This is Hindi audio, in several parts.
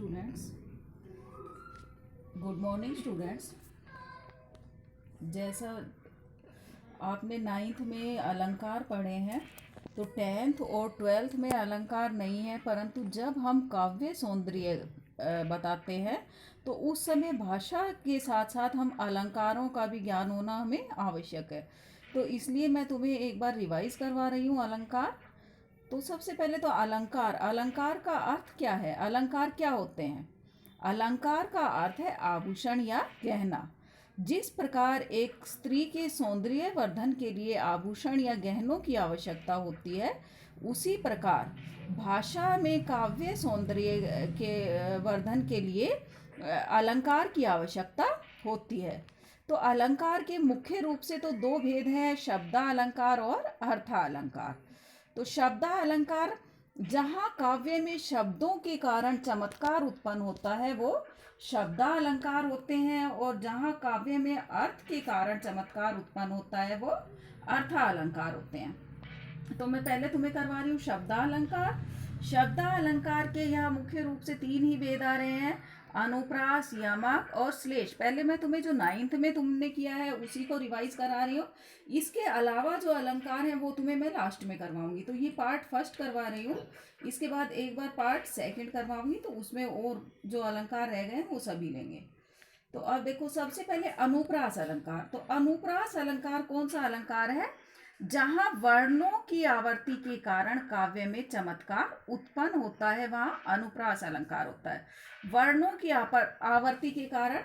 Students, good morning students. जैसा आपने नाइन्थ में अलंकार पढ़े हैं तो टेंथ और ट्वेल्थ में अलंकार नहीं है, परंतु जब हम काव्य सौंदर्य बताते हैं तो उस समय भाषा के साथ साथ हम अलंकारों का भी ज्ञान होना हमें आवश्यक है। तो इसलिए मैं तुम्हें एक बार रिवाइज करवा रही हूँ अलंकार। तो सबसे पहले तो अलंकार, अलंकार का अर्थ क्या है? अलंकार क्या होते हैं? अलंकार का अर्थ है आभूषण या गहना। जिस प्रकार एक स्त्री के सौंदर्य वर्धन के लिए आभूषण या गहनों की आवश्यकता होती है, उसी प्रकार भाषा में काव्य सौंदर्य के वर्धन के लिए अलंकार की आवश्यकता होती है। तो अलंकार के मुख्य रूप से तो दो भेद हैं, शब्दालंकार और अर्थालंकार। तो शब्दालंकार जहाँ काव्य में शब्दों के कारण चमत्कार उत्पन्न होता है वो शब्दालंकार होते हैं, और जहाँ काव्य में अर्थ के कारण चमत्कार उत्पन्न होता है वो अर्थालंकार होते हैं। तो मैं पहले तुम्हें करवा रही हूँ शब्दालंकार। शब्दालंकार के यहाँ मुख्य रूप से तीन ही भेद आ रहे हैं, अनुप्रास, यमक और श्लेष। पहले मैं तुम्हें जो नाइन्थ में तुमने किया है उसी को रिवाइज करा रही हूँ। इसके अलावा जो अलंकार है वो तुम्हें मैं लास्ट में करवाऊंगी। तो ये पार्ट फर्स्ट करवा रही हूँ, इसके बाद एक बार पार्ट सेकंड करवाऊंगी, तो उसमें और जो अलंकार रह गए वो सभी लेंगे। तो अब देखो, सबसे पहले अनुप्रास अलंकार। तो अनुप्रास अलंकार कौन सा अलंकार है? जहाँ वर्णों की आवर्ती के कारण काव्य में चमत्कार उत्पन्न होता है, वहाँ अनुप्रास अलंकार होता है। वर्णों की आवर्ती के कारण,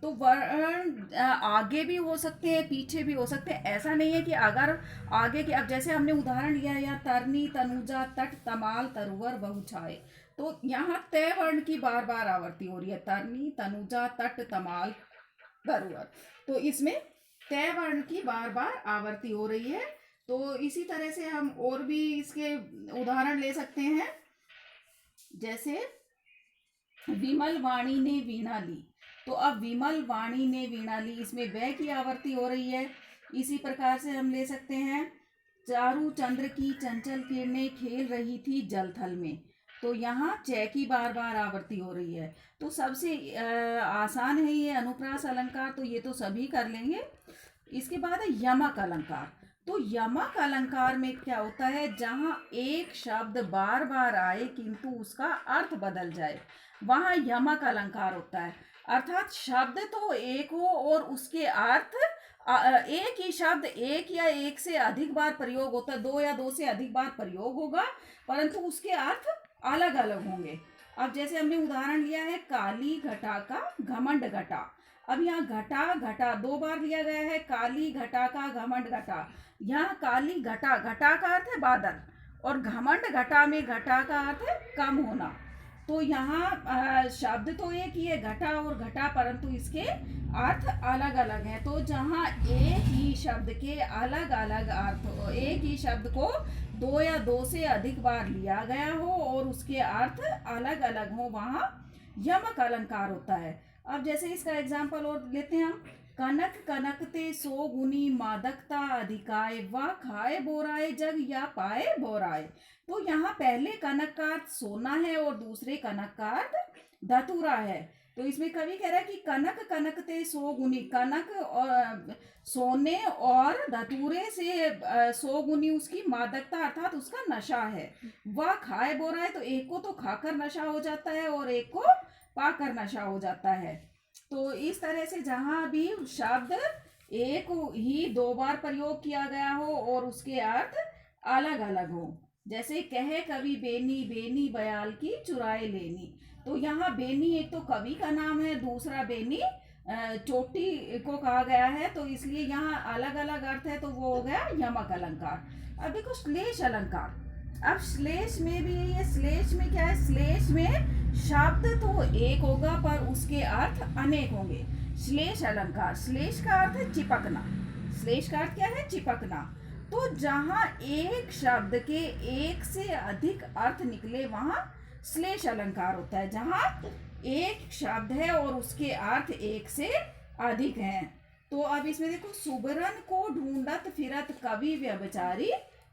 तो वर्ण आगे भी हो सकते हैं, पीछे भी हो सकते हैं। ऐसा नहीं है कि अगर आगे के, अब जैसे हमने उदाहरण लिया या तरनी, तनुजा, तट, तमाल, तरुवर, बहुछाए, तो यहाँ तय वर्ण की बार बार आवर्ती हो रही है, तरनी, तनुजा, तट, तमाल, तरुवर। तो इसमें तय वर्ण की बार बार आवर्ती हो रही है। तो इसी तरह से हम और भी इसके उदाहरण ले सकते हैं, जैसे विमल वाणी ने वीणा ली। तो अब विमल वाणी ने वीणा ली, इसमें वे की आवर्ती हो रही है। इसी प्रकार से हम ले सकते हैं, चारु चंद्र की चंचल किरणें खेल रही थी जलथल में। तो यहाँ च की बार बार आवर्ती हो रही है। तो सबसे आसान है ये अनुप्रास अलंकार, तो ये तो सभी कर लेंगे। इसके बाद है यमक अलंकार। तो यमक अलंकार में क्या होता है? जहाँ एक शब्द बार बार आए किंतु उसका अर्थ बदल जाए, वहाँ यमक अलंकार होता है। अर्थात शब्द तो एक हो और उसके अर्थ एक ही शब्द एक या एक से अधिक बार प्रयोग होता है, दो या दो से अधिक बार प्रयोग होगा, परंतु उसके अर्थ अलग अलग होंगे। अब जैसे हमने उदाहरण लिया है, काली घटा का घमंड घटा। अब यहाँ घटा घटा दो बार लिया गया है, काली घटा का घमंड घटा। यहाँ काली घटा, घटा का अर्थ है बादल, और घमंड घटा में घटा का अर्थ है कम होना। तो यहाँ शब्द तो एक ही है, घटा और घटा, परंतु इसके अर्थ अलग अलग हैं। तो जहाँ एक ही शब्द के अलग अलग अर्थ, एक ही शब्द को दो या दो से अधिक बार लिया गया हो और उसके अर्थ अलग अलग हो, वहाँ यमक अलंकार होता है। अब जैसे इसका एग्जाम्पल और लेते हैं हम, कनक कनकते सो गुनी मादकता अधिकाय, वा खाए बोराए जग या पाए बोराए। तो यहाँ पहले कनक का अर्थ सोना है और दूसरे कनक का अर्थ धतूरा है। तो इसमें कवि कह रहा है कि कनक कनकते सो गुनी, कनक और सोने और धतूरे से सो गुनी उसकी मादकता अर्थात उसका नशा है। वह खाए बोरा है, तो एक को तो खाकर नशा हो जाता है और एक को पाकर नशा हो जाता है। तो इस तरह से जहाँ भी शब्द एक ही दो बार प्रयोग किया गया हो और उसके अर्थ अलग अलग हो, जैसे कहे कवि बेनी बेनी बयाल की चुराए लेनी। तो यहाँ बेनी एक तो कवि का नाम है, दूसरा बेनी चोटी को कहा गया है, तो इसलिए यहाँ अलग अलग अर्थ है, तो वो हो गया यमक अलंकार। अब देखो श्लेष अलंकार। अब श्लेष में भी ये, श्लेष में क्या है? श्लेष में शब्द तो एक होगा पर उसके अर्थ अनेक होंगे। श्लेष अलंकार, श्लेष का अर्थ है चिपकना। श्लेष का अर्थ क्या है? चिपकना। तो जहाँ एक शब्द के एक से अधिक अर्थ निकले, वहाँ श्लेष अलंकार होता है। जहाँ एक शब्द है और उसके अर्थ एक से अधिक हैं। तो अब इसमें देखो, सुबरन को ढूंढत फिरत कवि व्यभिचारी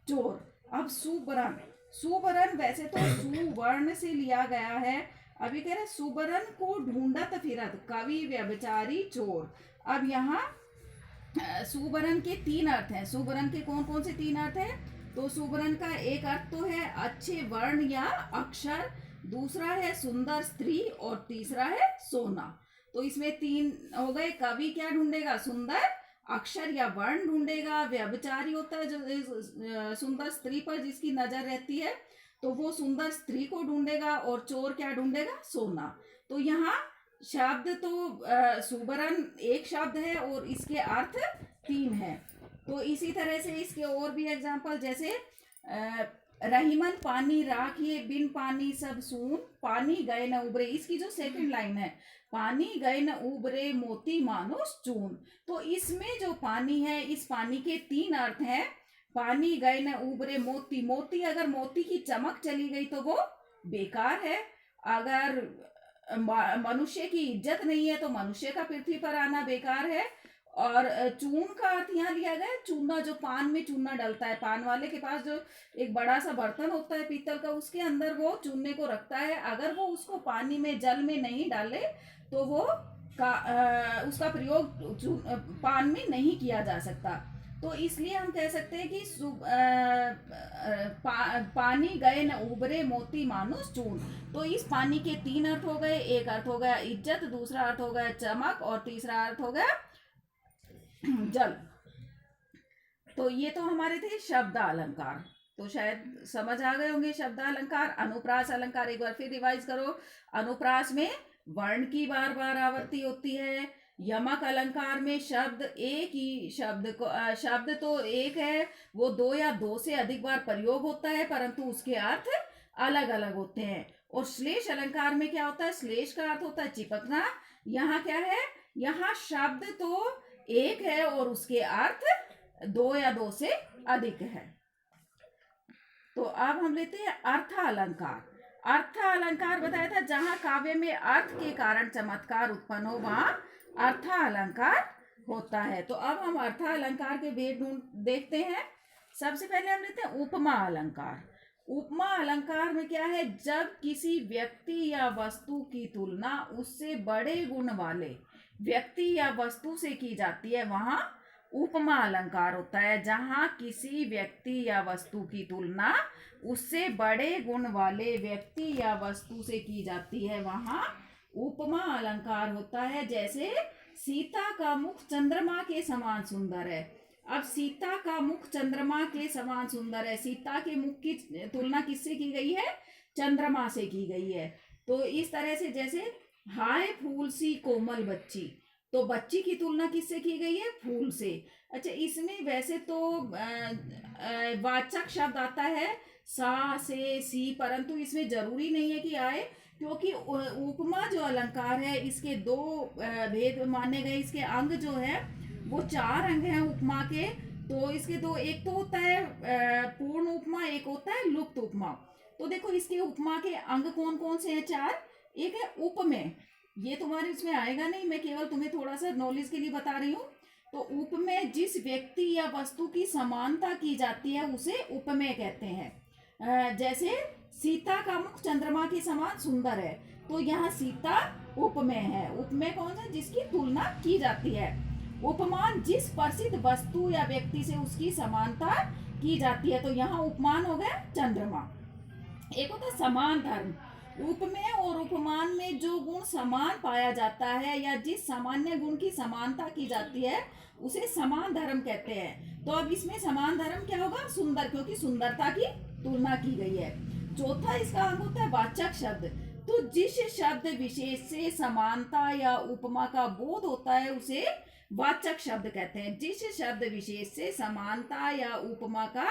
चोर। अब सुबरन, सुबरन वैसे तो सुवर्ण से लिया गया है, अभी कह रहे सुबरन को ढूंढत फिरत कवि व्यभिचारी चोर। अब यहाँ सुबरन के तीन अर्थ हैं। सुबरन के कौन कौन से तीन अर्थ हैं? तो सुबरन का एक अर्थ तो है अच्छे वर्ण या अक्षर, दूसरा है सुंदर स्त्री और तीसरा है सोना। तो इसमें तीन हो गए। कवि क्या ढूंढेगा? सुंदर अक्षर या वर्ण ढूंढेगा। व्यभिचारी होता है जो सुंदर स्त्री पर जिसकी नजर रहती है, तो वो सुंदर स्त्री को ढूंढेगा। और चोर क्या ढूंढेगा? सोना। तो यहाँ शब्द तो सुबरन एक शब्द है और इसके अर्थ तीन है। तो इसी तरह से इसके और भी एग्जाम्पल, जैसे रहीमन पानी राखिए बिन पानी सब सून, पानी गए न उबरे। इसकी जो सेकंड लाइन है, पानी गए न उबरे मोती मानुष चून। तो इसमें जो पानी है, इस पानी के तीन अर्थ हैं। पानी गए न उबरे मोती, मोती अगर मोती की चमक चली गई तो वो बेकार है। अगर मनुष्य की इज्जत नहीं है तो मनुष्य का पृथ्वी पर आना बेकार है। और चून का अर्थ यहाँ लिया गया है चूना, जो पान में चूना डलता है। पान वाले के पास जो एक बड़ा सा बर्तन होता है पीतल का, उसके अंदर वो चूने को रखता है। अगर वो उसको पानी में जल में नहीं डाले तो वो उसका प्रयोग पान में नहीं किया जा सकता। तो इसलिए हम कह सकते हैं कि पानी गए न उबरे मोती मानुष चून। तो इस पानी के तीन अर्थ हो गए। एक अर्थ हो गया इज्जत, दूसरा अर्थ हो गया चमक और तीसरा अर्थ हो गया जल। तो ये तो हमारे थे शब्द अलंकार। तो शायद समझ आ गए होंगे शब्द अलंकार। अनुप्रास अलंकार एक बार फिर रिवाइज करो। अनुप्रास में वर्ण की बार बार आवृत्ति होती है। यमक अलंकार में शब्द एक ही शब्द तो एक है, वो दो या दो से अधिक बार प्रयोग होता है परंतु उसके अर्थ अलग अलग होते हैं। और श्लेष अलंकार में क्या होता है? श्लेष का अर्थ होता है चिपकना। यहाँ क्या है? यहाँ शब्द तो एक है और उसके अर्थ दो या दो से अधिक है। तो अब हम लेते हैं अर्थ अलंकार। अर्थ अलंकार बताया था जहां काव्य में अर्थ के कारण चमत्कार उत्पन्न हो वहां अर्थ अलंकार होता है। तो अब हम अर्थ अलंकार के भेद देखते हैं। सबसे पहले हम लेते हैं उपमा अलंकार। उपमा अलंकार में क्या है? जब किसी व्यक्ति या वस्तु की तुलना उससे बड़े गुण वाले व्यक्ति या वस्तु से की जाती है वहां उपमा अलंकार होता है। जहां किसी व्यक्ति या वस्तु की तुलना उससे बड़े गुण वाले व्यक्ति या वस्तु से की जाती है वहां उपमा अलंकार होता है। जैसे सीता का मुख चंद्रमा के समान सुंदर है। अब सीता का मुख चंद्रमा के समान सुंदर है, सीता के मुख की तुलना किससे की गई है? चंद्रमा से की गई है। तो इस तरह से जैसे हाय फूल सी कोमल बच्ची, तो बच्ची की तुलना किससे की गई है? फूल से। अच्छा, इसमें वैसे तो वाचक शब्द आता है सा से सी, परंतु इसमें जरूरी नहीं है कि आए, क्योंकि उपमा जो अलंकार है इसके दो भेद माने गए। इसके अंग जो है वो चार अंग हैं उपमा के। तो इसके दो, एक तो होता है पूर्ण उपमा, एक होता है लुप्त उपमा। तो देखो इसके उपमा के अंग कौन कौन से हैं? चार। एक है उपमेय, ये तुम्हारे इसमें आएगा नहीं, मैं केवल तुम्हें थोड़ा सा नॉलेज के लिए बता रही हूँ। तो उपमेय जिस व्यक्ति या वस्तु की समानता की जाती है उसे उपमेय कहते हैं। जैसे सीता का मुख चंद्रमा के समान सुंदर है, तो यहाँ सीता उपमेय है। उपमेय कौन सा? जिसकी तुलना की जाती है। उपमान जिस प्रसिद्ध वस्तु या व्यक्ति से उसकी समानता की जाती है, तो यहाँ उपमान हो गया चंद्रमा। एक होता है समान धर्म। उपमेय और उपमान में जो गुण समान पाया जाता है या जिस सामान्य गुण की समानता की जाती है उसे समान धर्म कहते हैं। तो अब इसमें समान धर्म क्या होगा? सुंदर, क्योंकि सुंदरता की तुलना की गई है। चौथा इसका अंग होता है वाचक शब्द। तो जिस शब्द विशेष से समानता या उपमा का बोध होता है उसे वाचक शब्द कहते हैं। जिस शब्द विशेष से समानता या उपमा का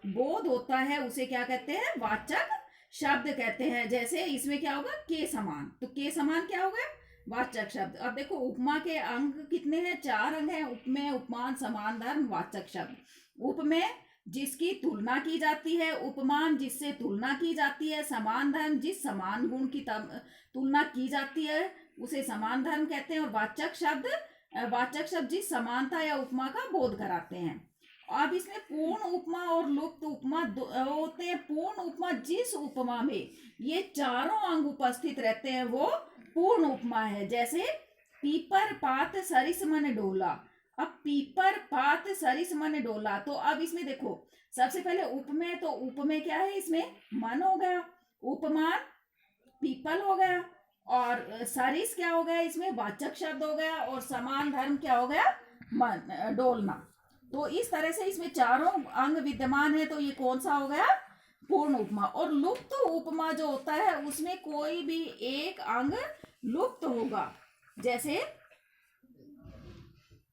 बोध होता है उसे क्या कहते हैं? वाचक शब्द कहते हैं। जैसे इसमें क्या होगा? के समान, तो के समान क्या होगा? वाचक शब्द। अब देखो उपमा के अंग कितने हैं? चार अंग हैं। उपमेय, उपमान, समान धर्म, वाचक शब्द। उपमेय जिसकी तुलना की जाती है, उपमान जिससे तुलना की जाती है, समान धर्म जिस समान गुण की तुलना की जाती है उसे समान धर्म कहते हैं। और वाचक शब्द जिस समानता या उपमा का बोध कराते हैं। अब इसमें पूर्ण उपमा और लुप्त उपमा होते हैं। पूर्ण उपमा जिस उपमा में ये चारों अंग उपस्थित रहते हैं वो पूर्ण उपमा है। जैसे पीपर पात सरिस मन डोला। अब पीपर पात सरिस मन डोला, तो अब इसमें देखो सबसे पहले उपमेय, तो उपमेय क्या है, इसमें मन हो गया, उपमान पीपल हो गया, और सरिस क्या हो गया, इसमें वाचक शब्द हो गया, और समान धर्म क्या हो गया, मन डोलना। तो इस तरह से इसमें चारों अंग विद्यमान है, तो ये कौन सा हो गया, पूर्ण उपमा। और लुप्त उपमा जो होता है उसमें कोई भी एक अंग लुप्त होगा। जैसे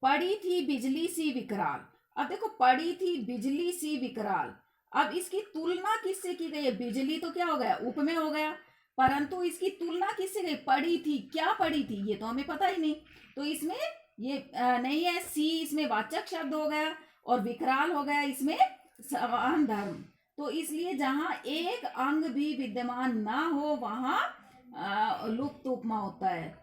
पड़ी थी बिजली सी विकराल। अब देखो पड़ी थी बिजली सी विकराल, अब इसकी तुलना किससे की गई है, बिजली तो क्या हो गया, उपमेय हो गया, परंतु इसकी तुलना किससे गई, पड़ी थी, क्या पड़ी थी ये तो हमें पता ही नहीं, तो इसमें ये नहीं है, सी इसमें वाचक शब्द हो गया, और विकराल हो गया इसमें समान धर्म। तो इसलिए जहां एक अंग भी विद्यमान ना हो वहां लुप्त उपमा होता है।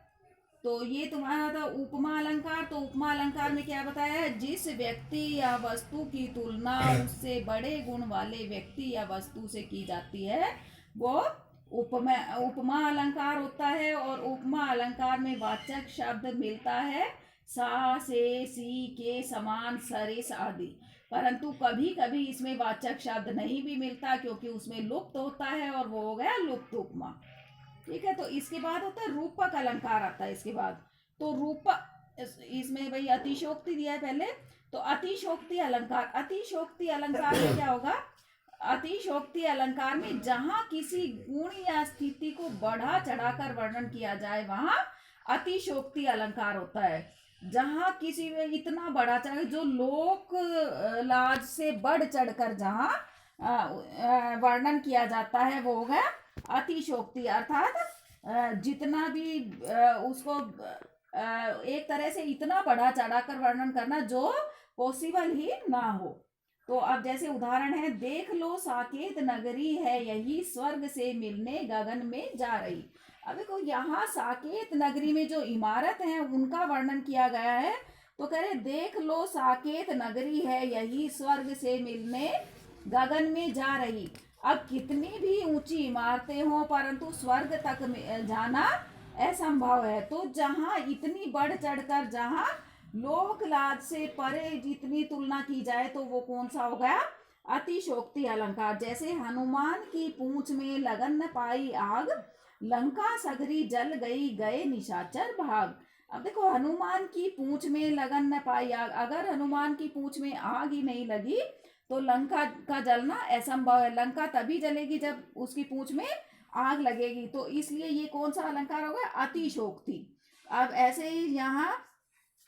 तो ये तुम्हारा था उपमा अलंकार। तो उपमा अलंकार में क्या बताया है, जिस व्यक्ति या वस्तु की तुलना उससे बड़े गुण वाले व्यक्ति या वस्तु से की जाती है वो उपमा उपमा अलंकार होता है। और उपमा अलंकार में वाचक शब्द मिलता है सा से सी के समान सरिस आदि, परंतु कभी कभी इसमें वाचक शब्द नहीं भी मिलता क्योंकि उसमें लुप्त होता है, और वो हो गया लुप्त उपमा। ठीक है, तो इसके बाद होता है रूपक अलंकार आता है इसके बाद। तो रूपक इसमें भाई अतिशोक्ति दिया है पहले, तो अतिशोक्ति अलंकार, अतिशोक्ति अलंकार में क्या होगा, अतिशोक्ति अलंकार में जहां किसी गुण या स्थिति को बढ़ा चढ़ाकर वर्णन किया जाए वहां अतिशोक्ति अलंकार होता है। जहां किसी में इतना बढ़ा चढ़ा जो लोक लाज से बढ़ चढ़कर जहां वर्णन किया जाता है वो हो गया अतिशोक्ति। अर्थात जितना भी उसको एक तरह से इतना बढ़ा चढ़ाकर वर्णन करना जो पॉसिबल ही ना हो। तो अब जैसे उदाहरण है, देख लो साकेत नगरी है यही स्वर्ग से मिलने गगन में जा रही। अब देखो यहाँ साकेत नगरी में जो इमारत है उनका वर्णन किया गया है, तो कह रहे देख लो साकेत नगरी है यही स्वर्ग से मिलने गगन में जा रही। अब कितनी भी ऊंची इमारतें हों परंतु स्वर्ग तक जाना असंभव है। तो जहां इतनी बढ़ चढ़कर जहां लोक लाज से परे जितनी तुलना की जाए तो वो कौन सा हो गया, अतिशोक्ति अलंकार। जैसे हनुमान की पूंछ में लगन न पाई आग, लंका सगरी जल गई गए निशाचर भाग। अब देखो हनुमान की पूंछ में लगन न पाई आग, अगर हनुमान की पूंछ में आग ही नहीं लगी तो लंका का जलना असंभव है। लंका तभी जलेगी जब उसकी पूंछ में आग लगेगी। तो इसलिए ये कौन सा अलंकार होगा, अतिशोक्ति। अब ऐसे ही यहाँ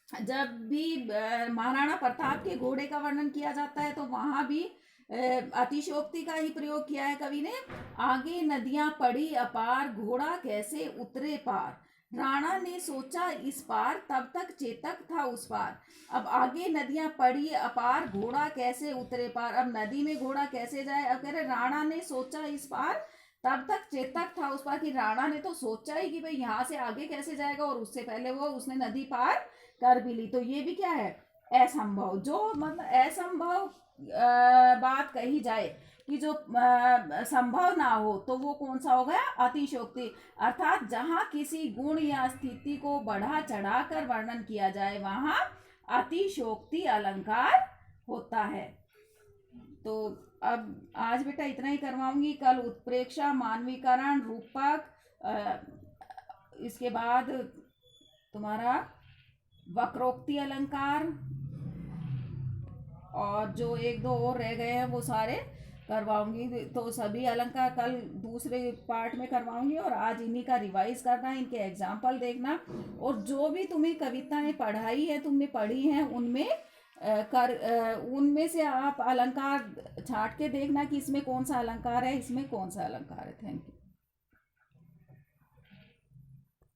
जब भी महाराणा प्रताप के घोड़े का वर्णन किया जाता है तो वहां भी अतिशोक्ति का ही प्रयोग किया है कवि ने। आगे नदियां पड़ी अपार घोड़ा कैसे उतरे पार, राणा ने सोचा इस पार तब तक चेतक था उस पार। अब आगे नदियां पड़ी अपार घोड़ा कैसे उतरे पार, अब नदी में घोड़ा कैसे जाए, अब कह रहे राणा ने सोचा इस पार तब तक चेतक था उस पार, कि राणा ने तो सोचा ही कि भाई यहाँ से आगे कैसे जाएगा, और उससे पहले वो उसने नदी पार कर भी ली। तो ये भी क्या है, असंभव। जो मतलब असंभव बात कही जाए कि जो संभव ना हो तो वो कौन सा हो गया, अतिशोक्ति। अर्थात जहां किसी गुण या स्थिति को बढ़ा चढ़ाकर वर्णन किया जाए वहां अतिशोक्ति अलंकार होता है। तो अब आज बेटा इतना ही करवाऊंगी, कल उत्प्रेक्षा, मानवीकरण, रूपक, इसके बाद तुम्हारा वक्रोक्ति अलंकार, और जो एक दो और रह गए हैं वो सारे करवाऊंगी। तो सभी अलंकार कल दूसरे पार्ट में करवाऊंगी, और आज इन्हीं का रिवाइज करना, इनके एग्जाम्पल देखना, और जो भी तुम्हें कविताएं पढ़ाई है तुमने पढ़ी हैं उनमें उनमें से आप अलंकार छांट के देखना कि इसमें कौन सा अलंकार है, इसमें कौन सा अलंकार है। Thank you.